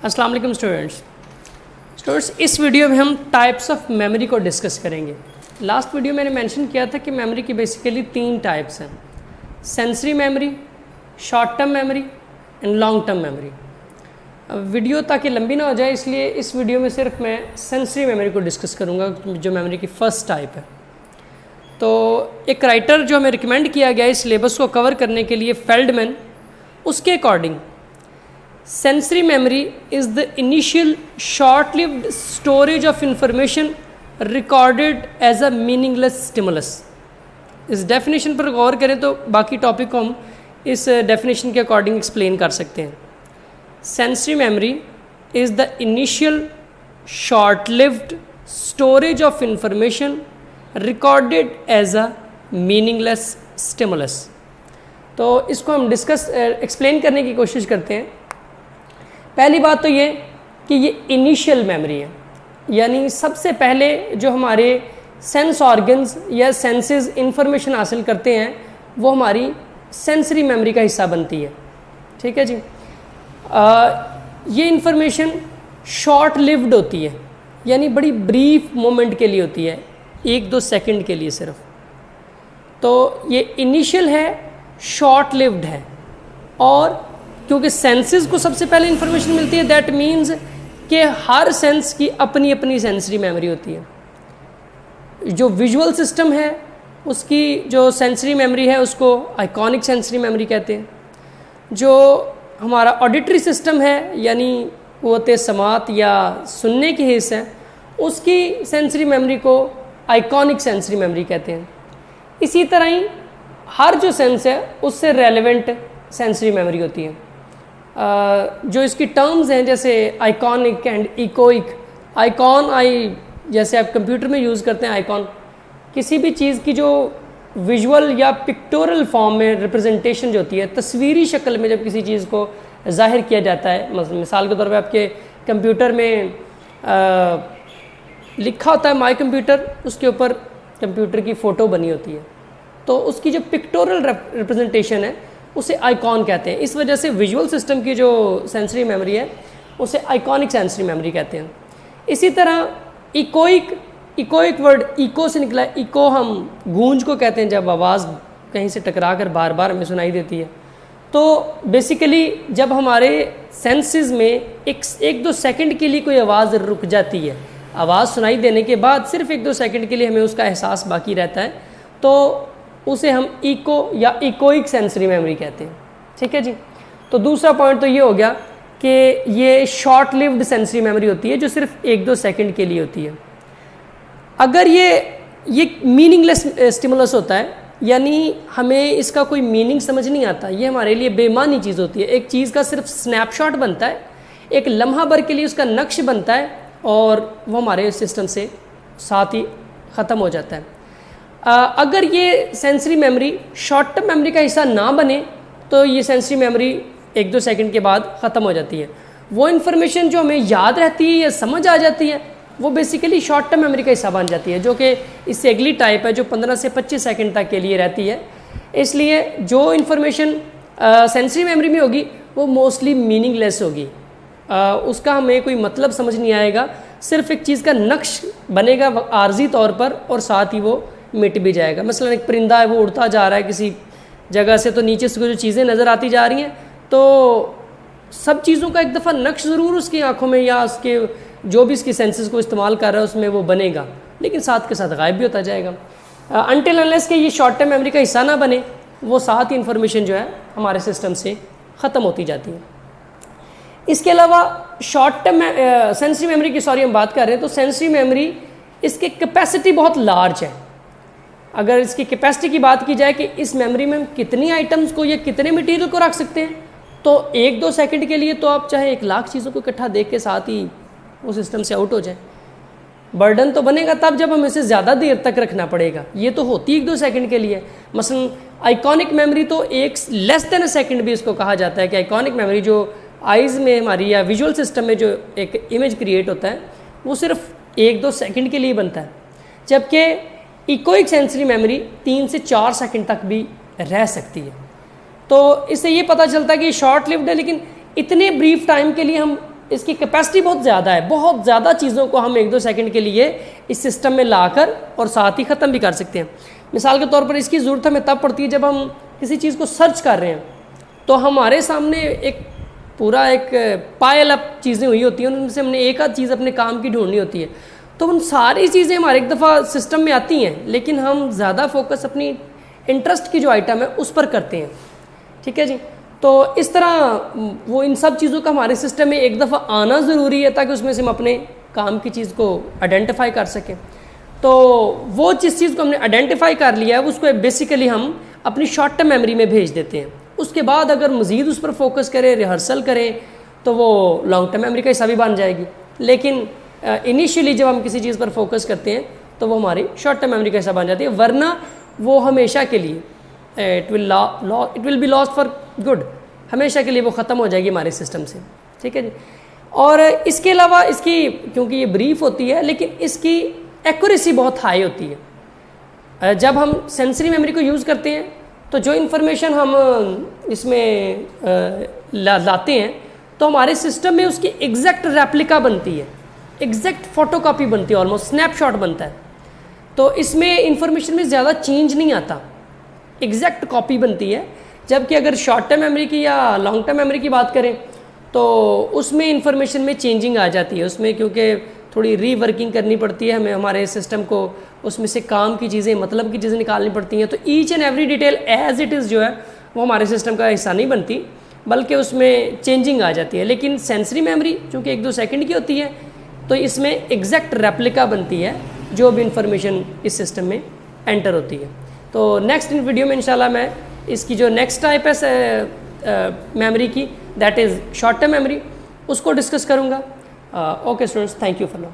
अस्सलाम वालेकुम स्टूडेंट्स, इस वीडियो में हम टाइप्स ऑफ मेमोरी को डिस्कस करेंगे। लास्ट वीडियो मैंने मेंशन किया था कि मेमोरी की बेसिकली 3 टाइप्स हैं, sensory memory, short term memory and long term memory. Video ताकि लंबी ना हो जाए इसलिए इस वीडियो में सिर्फ मैं सेंसरी मेमोरी को डिस्कस करूँगा, जो मेमोरी की फर्स्ट टाइप है। तो एक राइटर जो हमें रिकमेंड किया गया इस सिलेबस को कवर करने के लिए, फेल्डमैन, उसके according sensory memory is the initial short lived storage of information recorded as a meaningless stimulus. इस डेफिनेशन पर गौर करें तो बाकी टॉपिक को हम इस डेफिनेशन के अकॉर्डिंग एक्सप्लेन कर सकते हैं। Sensory memory is the initial short lived storage of information recorded as a meaningless stimulus. तो इसको हम एक्सप्लेन करने की कोशिश करते हैं। पहली बात तो ये कि ये इनिशियल मेमोरी है, यानी सबसे पहले जो हमारे सेंस ऑर्गन्स या सेंसेस इंफॉर्मेशन हासिल करते हैं वो हमारी सेंसरी मेमोरी का हिस्सा बनती है। ठीक है जी। ये इंफॉर्मेशन शॉर्ट लिव्ड होती है, यानी बड़ी ब्रीफ मोमेंट के लिए होती है, 1-2 सेकंड के लिए सिर्फ। तो ये इनिशियल है, शॉर्ट लिव्ड है, और क्योंकि सेंसेस को सबसे पहले इंफॉर्मेशन मिलती है, दैट मीन्स कि हर सेंस की अपनी अपनी सेंसरी मेमोरी होती है। जो विजुअल सिस्टम है उसकी जो सेंसरी मेमोरी है उसको आइकॉनिक सेंसरी मेमोरी कहते हैं। जो हमारा ऑडिटरी सिस्टम है, यानी क़ुव्वत समात या सुनने के हिस्स हैं, उसकी सेंसरी मेमोरी को आइकॉनिक सेंसरी मेमोरी कहते हैं। इसी तरह ही हर जो सेंस है उससे रेलेवेंट सेंसरी मेमोरी होती है। जो इसकी टर्म्स हैं जैसे आइकॉनिक एंड इकोइक। आइकॉन जैसे आप कंप्यूटर में यूज़ करते हैं आइकॉन, किसी भी चीज़ की जो विजुअल या पिक्टोरल फॉर्म में रिप्रेजेंटेशन जो होती है, तस्वीरी शक्ल में जब किसी चीज़ को ज़ाहिर किया जाता है। मिसाल के तौर पे आपके कंप्यूटर में लिखा होता है माई कंप्यूटर, उसके ऊपर कंप्यूटर की फ़ोटो बनी होती है, तो उसकी जो पिक्टोरल रिप्रेजेंटेशन है उसे आइकॉन कहते हैं। इस वजह से विजुअल सिस्टम की जो सेंसरी मेमोरी है उसे आइकॉनिक सेंसरी मेमोरी कहते हैं। इसी तरह इकोइक वर्ड इको से निकला है। इको हम गूंज को कहते हैं, जब आवाज़ कहीं से टकरा कर बार बार हमें सुनाई देती है। तो बेसिकली जब हमारे सेंसेस में एक 2 सेकंड के लिए कोई आवाज़ रुक जाती है, आवाज़ सुनाई देने के बाद सिर्फ 1-2 सेकंड के लिए हमें उसका एहसास बाकी रहता है, तो उसे हम इको या इकोइक सेंसरी मेमोरी कहते हैं। ठीक है जी। तो दूसरा पॉइंट तो ये हो गया कि ये शॉर्ट लिव्ड सेंसरी मेमोरी होती है जो सिर्फ 1-2 सेकंड के लिए होती है। अगर ये मीनिंगलेस स्टिमुलस होता है, यानी हमें इसका कोई मीनिंग समझ नहीं आता, ये हमारे लिए बेमानी चीज़ होती है। एक चीज़ का सिर्फ स्नैपशॉट बनता है, एक लम्हा भर के लिए उसका नक्श बनता है और वो हमारे सिस्टम से साथ ही ख़त्म हो जाता है। अगर ये sensory memory short term memory का हिस्सा ना बने तो ये सेंसरी मेमोरी 1-2 सेकंड के बाद ख़त्म हो जाती है। वो इन्फॉर्मेशन जो हमें याद रहती है या समझ आ जाती है वो बेसिकली शॉर्ट टर्म मेमोरी का हिस्सा बन जाती है, जो कि इससे अगली टाइप है जो 15 से 25 सेकंड तक के लिए रहती है। इसलिए जो इन्फॉर्मेशन सेंसरी मेमोरी में होगी वो मोस्टली मीनिंगलेस होगी, उसका हमें कोई मतलब समझ नहीं आएगा, सिर्फ एक चीज़ का नक्श बनेगा आर्जी तौर पर और साथ ही वो मिट भी जाएगा। मसलन एक परिंदा है, वो उड़ता जा रहा है किसी जगह से, तो नीचे से जो चीज़ें नज़र आती जा रही हैं, तो सब चीज़ों का एक दफ़ा नक्श ज़रूर उसकी आंखों में या उसके जो भी इसकी सेंसेस को इस्तेमाल कर रहा है उसमें वो बनेगा, लेकिन साथ के साथ गायब भी होता जाएगा। अनटिल अनलेस के ये शॉर्ट टर्म मेमोरी का हिस्सा ना बने, वो साथ ही इन्फॉर्मेशन जो है हमारे सिस्टम से ख़त्म होती जाती है। इसके अलावा शॉर्ट टर्म सेंसरी मेमोरी की हम बात कर रहे हैं, तो सेंसरी मेमोरी इसकी कैपेसिटी बहुत लार्ज है। अगर इसकी कैपेसिटी की बात की जाए कि इस मेमोरी में हम कितनी आइटम्स को या कितने मटेरियल को रख सकते हैं, तो 1-2 सेकंड के लिए तो आप चाहे 1 लाख चीज़ों को इकट्ठा देख के साथ ही वो सिस्टम से आउट हो जाए। बर्डन तो बनेगा तब जब हमें इसे ज़्यादा देर तक रखना पड़ेगा, ये तो होती 1-2 सेकंड के लिए। मसलन आइकॉनिक मेमोरी तो एक लेस देन सेकंड भी इसको कहा जाता है कि आइकॉनिक मेमोरी जो आइज़ में हमारी या विजुअल सिस्टम में जो एक इमेज क्रिएट होता है वो सिर्फ 1-2 सेकंड के लिए बनता है, जबकि इकोइक सेंसरी मेमोरी 3 से 4 सेकंड तक भी रह सकती है। तो इससे ये पता चलता है कि शॉर्ट लिव्ड है, लेकिन इतने ब्रीफ टाइम के लिए हम इसकी कैपेसिटी बहुत ज़्यादा है, बहुत ज़्यादा चीज़ों को हम 1-2 सेकंड के लिए इस सिस्टम में लाकर और साथ ही ख़त्म भी कर सकते हैं। मिसाल के तौर पर इसकी ज़रूरत हमें तब पड़ती है जब हम किसी चीज़ को सर्च कर रहे हैं, तो हमारे सामने एक पूरा एक पायल अप चीज़ें हुई होती हैं, उनमें से हमने एक आध चीज़ अपने काम की ढूंढनी होती है, तो उन सारी चीज़ें हमारे एक दफ़ा सिस्टम में आती हैं, लेकिन हम ज़्यादा फोकस अपनी इंटरेस्ट की जो आइटम है उस पर करते हैं। ठीक है जी। तो इस तरह वो इन सब चीज़ों का हमारे सिस्टम में एक दफ़ा आना ज़रूरी है ताकि उसमें से हम अपने काम की चीज़ को आइडेंटिफाई कर सकें। तो वो जिस चीज़ को हमने आइडेंटिफाई कर लिया है उसको बेसिकली हम अपनी शॉर्ट टर्म मेमोरी में भेज देते हैं। उसके बाद अगर मज़ीद उस पर फोकस करें, रिहर्सल करें, तो वो लॉन्ग टर्म मेमोरी का हिस्सा भी बन जाएगी। लेकिन इनिशियली जब हम किसी चीज़ पर फोकस करते हैं तो वो हमारी शॉर्ट टर्म मेमोरी का हिस्सा बन जाती है, वरना वो हमेशा के लिए it will be lost for good, हमेशा के लिए वो ख़त्म हो जाएगी हमारे सिस्टम से। ठीक है जी। और इसके अलावा इसकी क्योंकि ये ब्रीफ होती है लेकिन इसकी एक्यूरेसी बहुत हाई होती है। जब हम सेंसरी मेमोरी को यूज़ करते हैं तो जो इन्फॉर्मेशन हम इसमें लाते हैं तो हमारे सिस्टम में उसकी एग्जैक्ट रेप्लिका बनती है, एग्जैक्ट फोटोकॉपी बनती है, ऑलमोस्ट स्नैपशॉट बनता है। तो इसमें इंफॉर्मेशन में ज़्यादा चेंज नहीं आता, एग्जैक्ट कॉपी बनती है। जबकि अगर शॉर्ट टर्म मेमोरी की या लॉन्ग टर्म मेमोरी की बात करें तो उसमें इंफॉर्मेशन में चेंजिंग आ जाती है, उसमें क्योंकि थोड़ी रीवर्किंग करनी पड़ती है हमें, हमारे सिस्टम को उसमें से काम की चीज़ें, मतलब की चीज़ें निकालनी पड़ती हैं। तो each and every detail as it is जो है वो हमारे सिस्टम का हिस्सा नहीं बनती, बल्कि उसमें चेंजिंग आ जाती है। लेकिन सेंसरी मेमोरी चूँकि 1-2 सेकंड की होती है तो इसमें एग्जैक्ट रेप्लिका बनती है जो भी इंफॉर्मेशन इस सिस्टम में एंटर होती है। तो नेक्स्ट इन वीडियो में इंशाल्लाह मैं इसकी जो नेक्स्ट टाइप है मेमोरी की, that is short term memory, उसको डिस्कस करूँगा। Okay students, thank you for now.